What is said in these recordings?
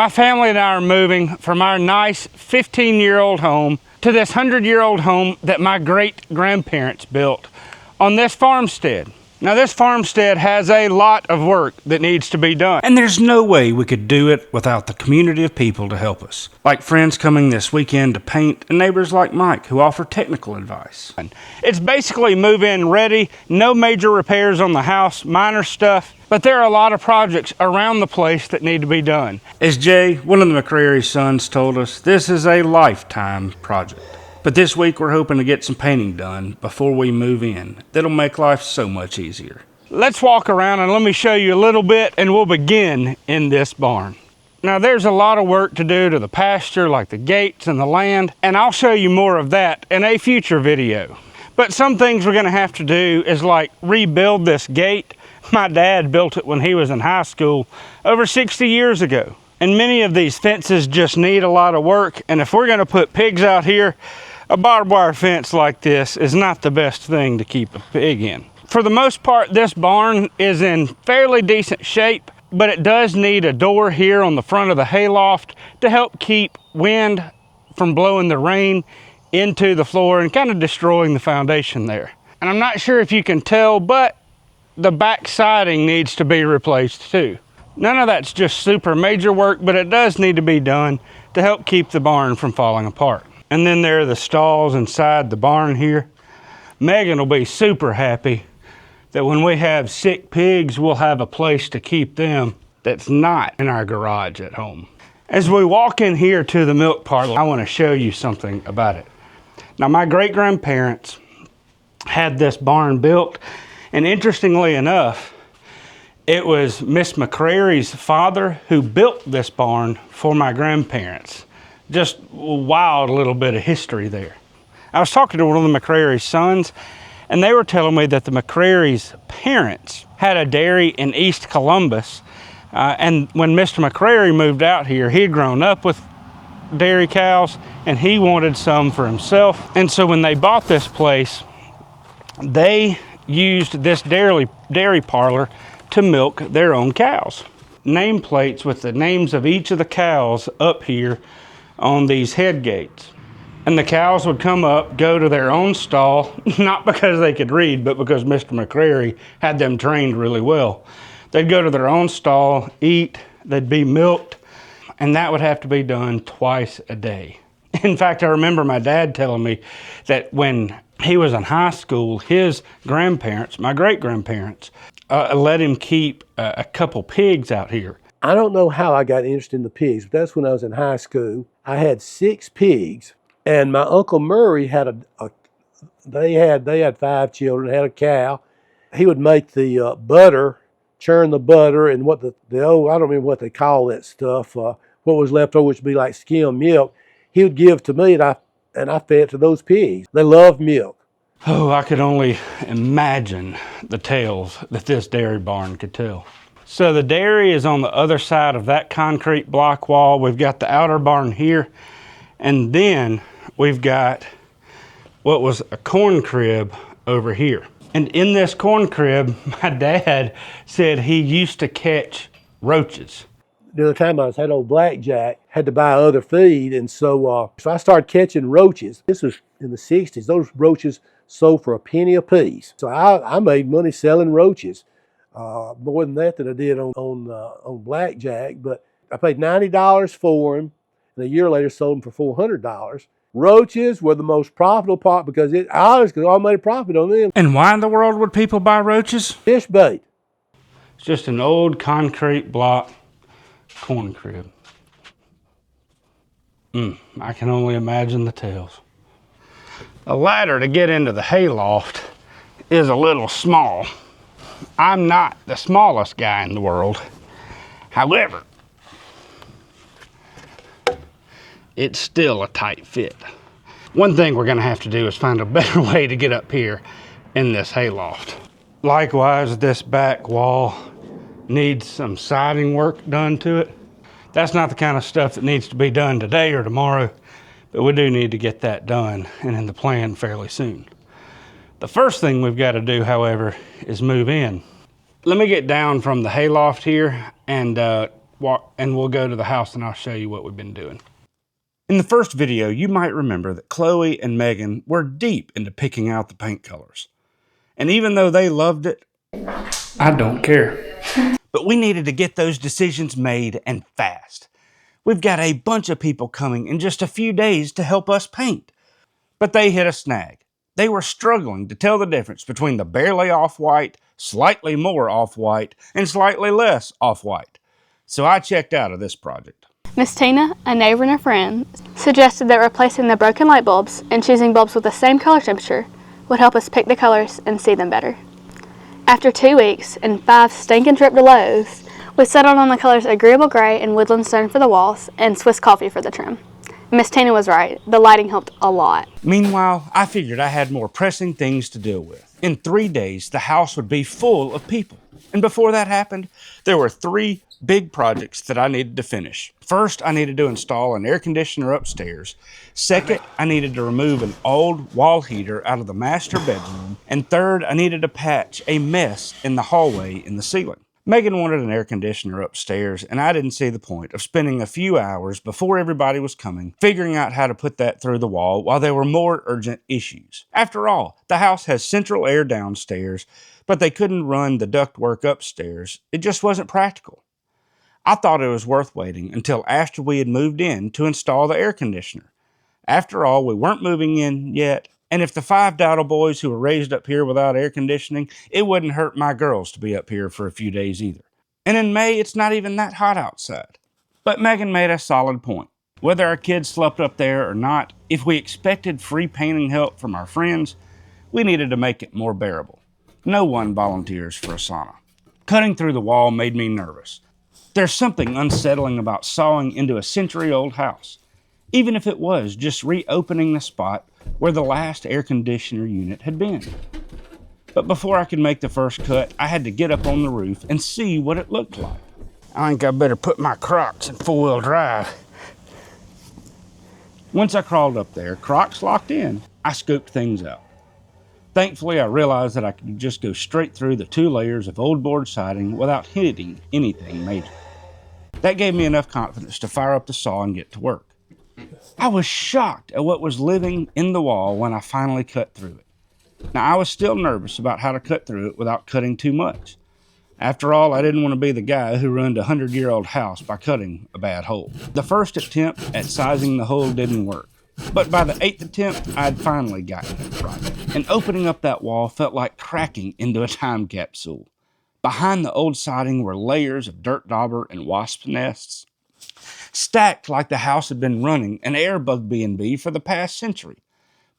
My family and I are moving from our nice 15-year-old home to this 100-year-old home that my great-grandparents built on this farmstead. Now this farmstead has a lot of work that needs to be done. And there's no way we could do it without the community of people to help us. Like friends coming this weekend to paint and neighbors like Mike who offer technical advice. It's basically move-in ready, no major repairs on the house, minor stuff, but there are a lot of projects around the place that need to be done. As Jay, one of the McCrary sons, told us, this is a lifetime project. But this week we're hoping to get some painting done before we move in. That'll make life so much easier. Let's walk around and let me show you a little bit, and we'll begin in this barn. Now there's a lot of work to do to the pasture, like the gates and the land, and I'll show you more of that in a future video. But some things we're gonna have to do is like rebuild this gate. My dad built it when he was in high school over 60 years ago. And many of these fences just need a lot of work, and if we're gonna put pigs out here, a barbed wire fence like this is not the best thing to keep a pig in. For the most part, this barn is in fairly decent shape, but it does need a door here on the front of the hayloft to help keep wind from blowing the rain into the floor and kind of destroying the foundation there. And I'm not sure if you can tell, but the back siding needs to be replaced too. None of that's just super major work, but it does need to be done to help keep the barn from falling apart. And then there are the stalls inside the barn here. Megan will be super happy that when we have sick pigs, we'll have a place to keep them that's not in our garage at home. As we walk in here to the milk parlor, I want to show you something about it. Now, my great-grandparents had this barn built, and interestingly enough, it was Miss McCrary's father who built this barn for my grandparents. Just a wild little bit of history there. I was talking to one of the McCrary sons, and they were telling me that the McCrary's parents had a dairy in East Columbus, and when Mr. McCrary moved out here, he had grown up with dairy cows, and he wanted some for himself. And so when they bought this place, they used this dairy parlor to milk their own cows. Nameplates with the names of each of the cows up here on these head gates. And the cows would come up, go to their own stall, not because they could read, but because Mr. McCrary had them trained really well. They'd go to their own stall, eat, they'd be milked, and that would have to be done twice a day. In fact, I remember my dad telling me that when he was in high school, his grandparents, my great-grandparents, let him keep a couple pigs out here. I don't know how I got interested in the pigs, but that's when I was in high school. I had 6 pigs, and my Uncle Murray had they had 5 children, had a cow. He would make the butter, churn the butter, and what I don't remember what they call that stuff, what was left over, which would be like skim milk, he would give to me, and I fed it to those pigs. They love milk. Oh, I could only imagine the tales that this dairy barn could tell. So the dairy is on the other side of that concrete block wall. We've got the outer barn here, and then we've got what was a corn crib over here. And in this corn crib, my dad said he used to catch roaches. The other time I had old blackjack, had to buy other feed, and so I started catching roaches. This was in the 60s. Those roaches sold for a penny a piece. So I made money selling roaches. More than that I did on blackjack, but I paid $90 for them, and a year later sold them for $400. Roaches were the most profitable part because I made a profit on them. And why in the world would people buy roaches? Fish bait. It's just an old concrete block corn crib. I can only imagine the tales. A ladder to get into the hayloft is a little small. I'm not the smallest guy in the world. However, it's still a tight fit. One thing we're gonna have to do is find a better way to get up here in this hayloft. Likewise, this back wall needs some siding work done to it. That's not the kind of stuff that needs to be done today or tomorrow, but we do need to get that done and in the plan fairly soon. The first thing we've got to do, however, is move in. Let me get down from the hayloft here and and we'll go to the house and I'll show you what we've been doing. In the first video, you might remember that Chloe and Megan were deep into picking out the paint colors. And even though they loved it, I don't care. but we needed to get those decisions made and fast. We've got a bunch of people coming in just a few days to help us paint. But they hit a snag. They were struggling to tell the difference between the barely off-white, slightly more off-white, and slightly less off-white. So I checked out of this project. Miss Tina, a neighbor and a friend, suggested that replacing the broken light bulbs and choosing bulbs with the same color temperature would help us pick the colors and see them better. After 2 weeks and 5 stinking trip to Lowe's, we settled on the colors Agreeable Gray and Woodland Stone for the walls and Swiss Coffee for the trim. Miss Tina was right. The lighting helped a lot. Meanwhile, I figured I had more pressing things to deal with. In 3 days, the house would be full of people. And before that happened, there were 3 big projects that I needed to finish. First, I needed to install an air conditioner upstairs. Second, I needed to remove an old wall heater out of the master bedroom. And third, I needed to patch a mess in the hallway in the ceiling. Megan wanted an air conditioner upstairs, and I didn't see the point of spending a few hours before everybody was coming, figuring out how to put that through the wall while there were more urgent issues. After all, the house has central air downstairs, but they couldn't run the ductwork upstairs. It just wasn't practical. I thought it was worth waiting until after we had moved in to install the air conditioner. After all, we weren't moving in yet, and if the 5 Dowdle boys who were raised up here without air conditioning, it wouldn't hurt my girls to be up here for a few days either. And in May, it's not even that hot outside. But Megan made a solid point. Whether our kids slept up there or not, if we expected free painting help from our friends, we needed to make it more bearable. No one volunteers for a sauna. Cutting through the wall made me nervous. There's something unsettling about sawing into a century-old house, even if it was just reopening the spot where the last air conditioner unit had been. But before I could make the first cut, I had to get up on the roof and see what it looked like. I think I better put my Crocs in 4-wheel drive. Once I crawled up there, Crocs locked in, I scooped things out. Thankfully, I realized that I could just go straight through the 2 layers of old board siding without hitting anything major. That gave me enough confidence to fire up the saw and get to work. I was shocked at what was living in the wall when I finally cut through it. Now, I was still nervous about how to cut through it without cutting too much. After all, I didn't want to be the guy who ruined a 100-year-old house by cutting a bad hole. The first attempt at sizing the hole didn't work. But by the 8th attempt, I'd finally gotten it right. And opening up that wall felt like cracking into a time capsule. Behind the old siding were layers of dirt dauber and wasp nests, stacked like the house had been running an airbug B&B for the past century,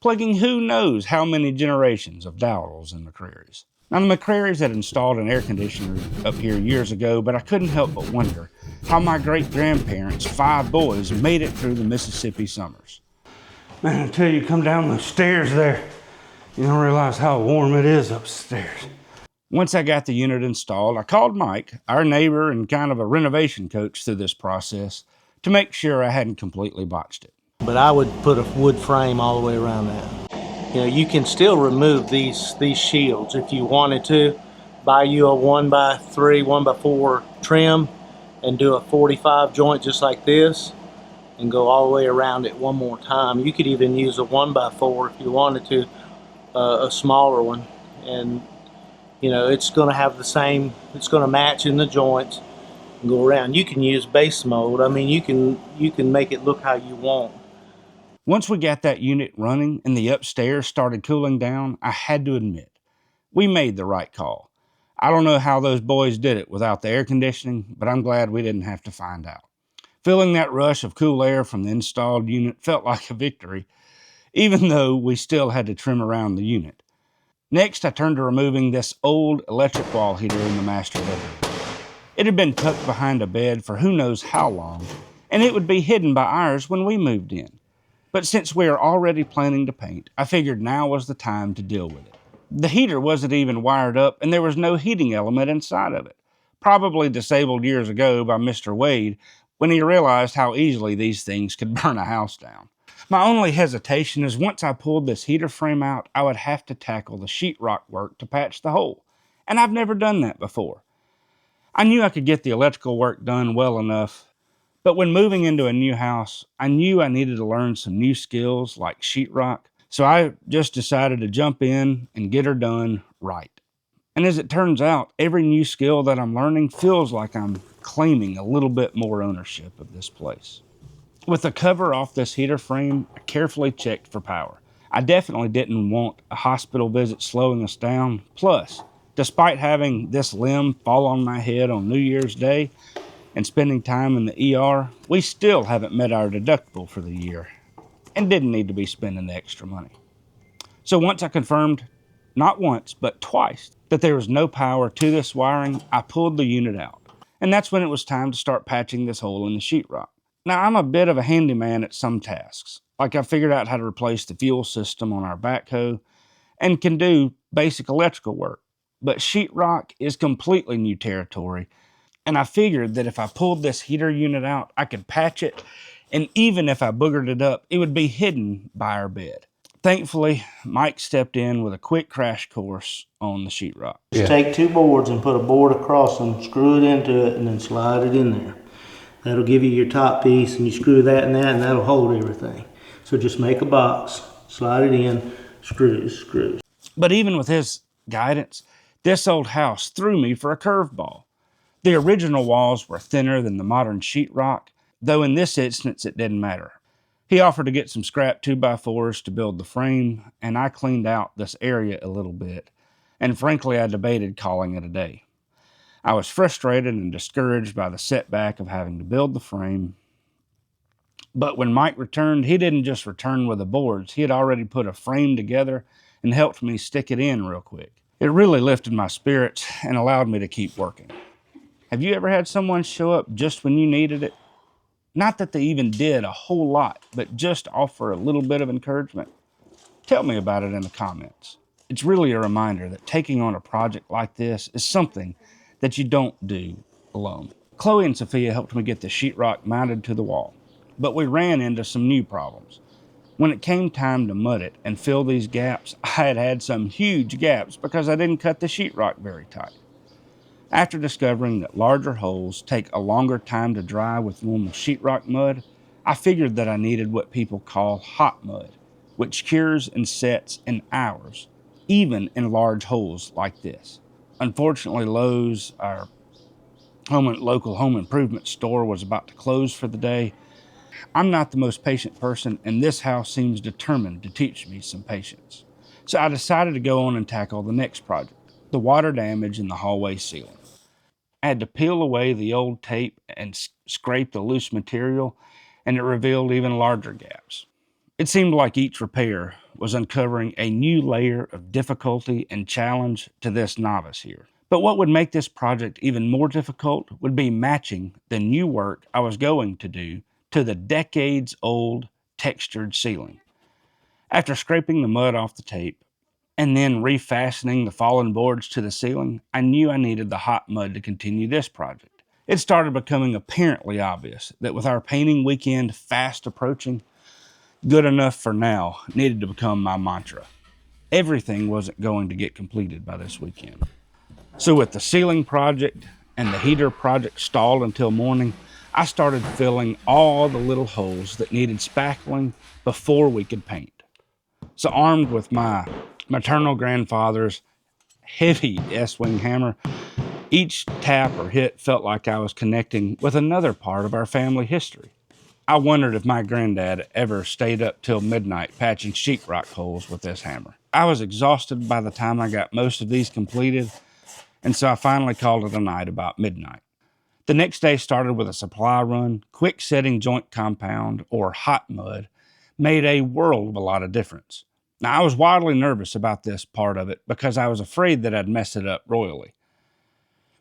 plaguing who knows how many generations of Dowdles and McCrarys. Now, the McCrarys had installed an air conditioner up here years ago, but I couldn't help but wonder how my great-grandparents' 5 boys made it through the Mississippi summers. Man, until you come down those stairs there, you don't realize how warm it is upstairs. Once I got the unit installed, I called Mike, our neighbor and kind of a renovation coach through this process, to make sure I hadn't completely botched it. But I would put a wood frame all the way around that. You know, you can still remove these shields if you wanted to. Buy you a 1x3, 1x4 trim and do a 45 joint just like this and go all the way around it one more time. You could even use a 1x4 if you wanted to, a smaller one. And you know, it's going to have the same, it's going to match in the joints and go around. You can use base mode. I mean, you can make it look how you want. Once we got that unit running and the upstairs started cooling down, I had to admit, we made the right call. I don't know how those boys did it without the air conditioning, but I'm glad we didn't have to find out. Feeling that rush of cool air from the installed unit felt like a victory, even though we still had to trim around the unit. Next, I turned to removing this old electric wall heater in the master bedroom. It had been tucked behind a bed for who knows how long, and it would be hidden by ours when we moved in. But since we are already planning to paint, I figured now was the time to deal with it. The heater wasn't even wired up, and there was no heating element inside of it, probably disabled years ago by Mr. Wade when he realized how easily these things could burn a house down. My only hesitation is once I pulled this heater frame out, I would have to tackle the sheetrock work to patch the hole, and I've never done that before. I knew I could get the electrical work done well enough, but when moving into a new house, I knew I needed to learn some new skills like sheetrock, so I just decided to jump in and get her done right. And as it turns out, every new skill that I'm learning feels like I'm claiming a little bit more ownership of this place. With the cover off this heater frame, I carefully checked for power. I definitely didn't want a hospital visit slowing us down. Plus, despite having this limb fall on my head on New Year's Day and spending time in the ER, we still haven't met our deductible for the year and didn't need to be spending the extra money. So once I confirmed, not once, but twice, that there was no power to this wiring, I pulled the unit out. And that's when it was time to start patching this hole in the sheetrock. Now, I'm a bit of a handyman at some tasks. Like I figured out how to replace the fuel system on our backhoe and can do basic electrical work. But sheetrock is completely new territory. And I figured that if I pulled this heater unit out, I could patch it. And even if I boogered it up, it would be hidden by our bed. Thankfully, Mike stepped in with a quick crash course on the sheetrock. Just take two boards and put a board across them, screw it into it, and then slide it in there. That'll give you your top piece, and you screw that and that, and that'll hold everything. So just make a box, slide it in, screws. But even with his guidance, this old house threw me for a curveball. The original walls were thinner than the modern sheetrock, though in this instance it didn't matter. He offered to get some scrap 2x4s to build the frame, and I cleaned out this area a little bit, and frankly I debated calling it a day. I was frustrated and discouraged by the setback of having to build the frame. But when Mike returned, he didn't just return with the boards. He had already put a frame together and helped me stick it in real quick. It really lifted my spirits and allowed me to keep working. Have you ever had someone show up just when you needed it? Not that they even did a whole lot, but just offer a little bit of encouragement. Tell me about it in the comments. It's really a reminder that taking on a project like this is something that you don't do alone. Chloe and Sophia helped me get the sheetrock mounted to the wall, but we ran into some new problems. When it came time to mud it and fill these gaps, I had some huge gaps because I didn't cut the sheetrock very tight. After discovering that larger holes take a longer time to dry with normal sheetrock mud, I figured that I needed what people call hot mud, which cures and sets in hours, even in large holes like this. Unfortunately, Lowe's, our local home improvement store, was about to close for the day. I'm not the most patient person, and this house seems determined to teach me some patience. So I decided to go on and tackle the next project, the water damage in the hallway ceiling. I had to peel away the old tape and scrape the loose material, and it revealed even larger gaps. It seemed like each repair was uncovering a new layer of difficulty and challenge to this novice here. But what would make this project even more difficult would be matching the new work I was going to do to the decades-old textured ceiling. After scraping the mud off the tape and then refastening the fallen boards to the ceiling, I knew I needed the hot mud to continue this project. It started becoming apparently obvious that with our painting weekend fast approaching, good enough for now needed to become my mantra. Everything wasn't going to get completed by this weekend. So with the ceiling project and the heater project stalled until morning, I started filling all the little holes that needed spackling before we could paint. So armed with my maternal grandfather's heavy S-wing hammer, each tap or hit felt like I was connecting with another part of our family history. I wondered if my granddad ever stayed up till midnight patching sheetrock holes with this hammer. I was exhausted by the time I got most of these completed, and so I finally called it a night about midnight. The next day started with a supply run. Quick setting joint compound, or hot mud, made a world of a lot of difference. Now, I was wildly nervous about this part of it because I was afraid that I'd mess it up royally.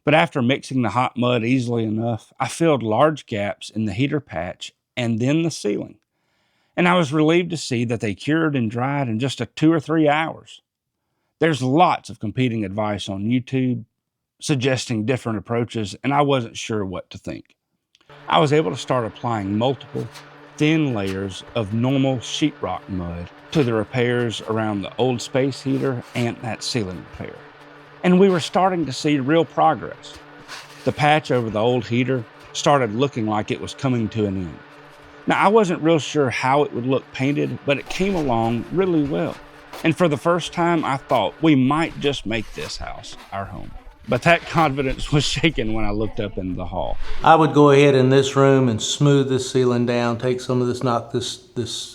But after mixing the hot mud easily enough, I filled large gaps in the heater patch and then the ceiling. And I was relieved to see that they cured and dried in just 2 or 3 hours. There's lots of competing advice on YouTube suggesting different approaches, and I wasn't sure what to think. I was able to start applying multiple thin layers of normal sheetrock mud to the repairs around the old space heater and that ceiling repair. And we were starting to see real progress. The patch over the old heater started looking like it was coming to an end. Now, I wasn't real sure how it would look painted, but it came along really well. And for the first time, I thought we might just make this house our home. But that confidence was shaken when I looked up into the hall. I would go ahead in this room and smooth this ceiling down, take some of this, knock this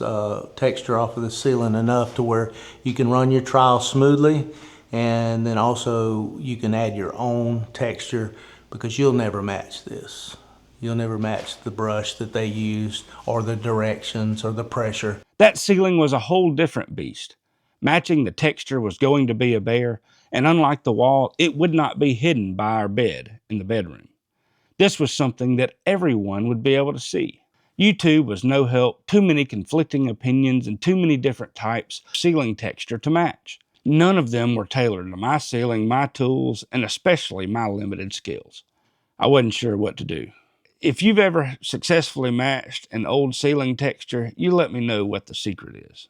texture off of the ceiling enough to where you can run your trowel smoothly, and then also you can add your own texture, because you'll never match this. You'll never match the brush that they used, or the directions, or the pressure. That ceiling was a whole different beast. Matching the texture was going to be a bear, and unlike the wall, it would not be hidden by our bed in the bedroom. This was something that everyone would be able to see. YouTube was no help, too many conflicting opinions, and too many different types of ceiling texture to match. None of them were tailored to my ceiling, my tools, and especially my limited skills. I wasn't sure what to do. If you've ever successfully matched an old ceiling texture, you let me know what the secret is.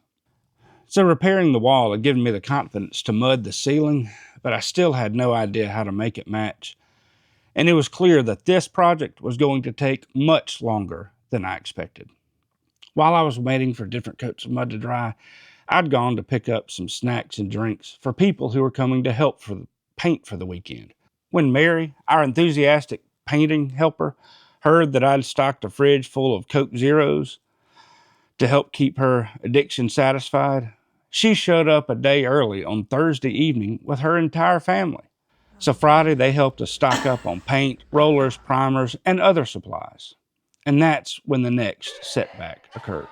So repairing the wall had given me the confidence to mud the ceiling, but I still had no idea how to make it match. And it was clear that this project was going to take much longer than I expected. While I was waiting for different coats of mud to dry, I'd gone to pick up some snacks and drinks for people who were coming to help for the paint for the weekend. When Mary, our enthusiastic painting helper, heard that I'd stocked a fridge full of Coke Zeros to help keep her addiction satisfied, she showed up a day early on Thursday evening with her entire family. So Friday, they helped us stock up on paint, rollers, primers, and other supplies. And that's when the next setback occurred.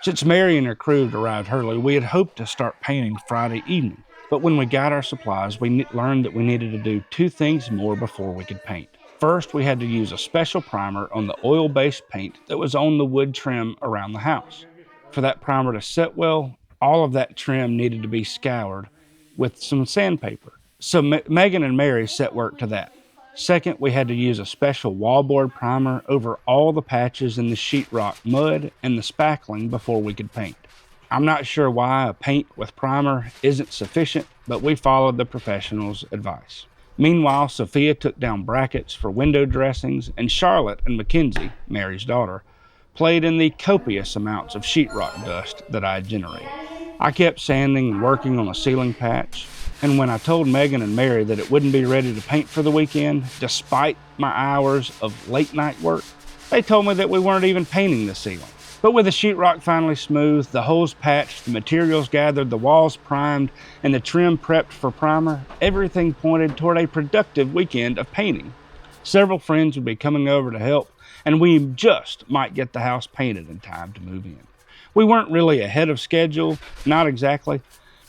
Since Mary and her crew had arrived early, we had hoped to start painting Friday evening. But when we got our supplies, we learned that we needed to do two things more before we could paint. First, we had to use a special primer on the oil-based paint that was on the wood trim around the house. For that primer to set well, all of that trim needed to be scoured with some sandpaper. So Megan and Mary set work to that. Second, we had to use a special wallboard primer over all the patches in the sheetrock mud and the spackling before we could paint. I'm not sure why a paint with primer isn't sufficient, but we followed the professionals' advice. Meanwhile, Sophia took down brackets for window dressings, and Charlotte and Mackenzie, Mary's daughter, played in the copious amounts of sheetrock dust that I had generated. I kept sanding and working on the ceiling patch, and when I told Megan and Mary that it wouldn't be ready to paint for the weekend, despite my hours of late night work, they told me that we weren't even painting the ceiling. But with the sheetrock finally smoothed, the holes patched, the materials gathered, the walls primed, and the trim prepped for primer, everything pointed toward a productive weekend of painting. Several friends would be coming over to help, and we just might get the house painted in time to move in. We weren't really ahead of schedule, not exactly,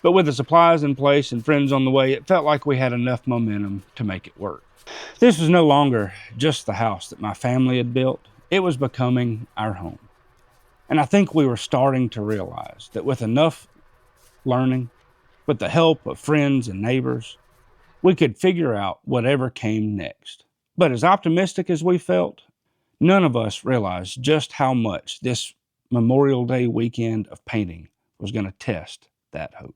but with the supplies in place and friends on the way, it felt like we had enough momentum to make it work. This was no longer just the house that my family had built. It was becoming our home. And I think we were starting to realize that with enough learning, with the help of friends and neighbors, we could figure out whatever came next. But as optimistic as we felt, none of us realized just how much this Memorial Day weekend of painting was going to test that hope.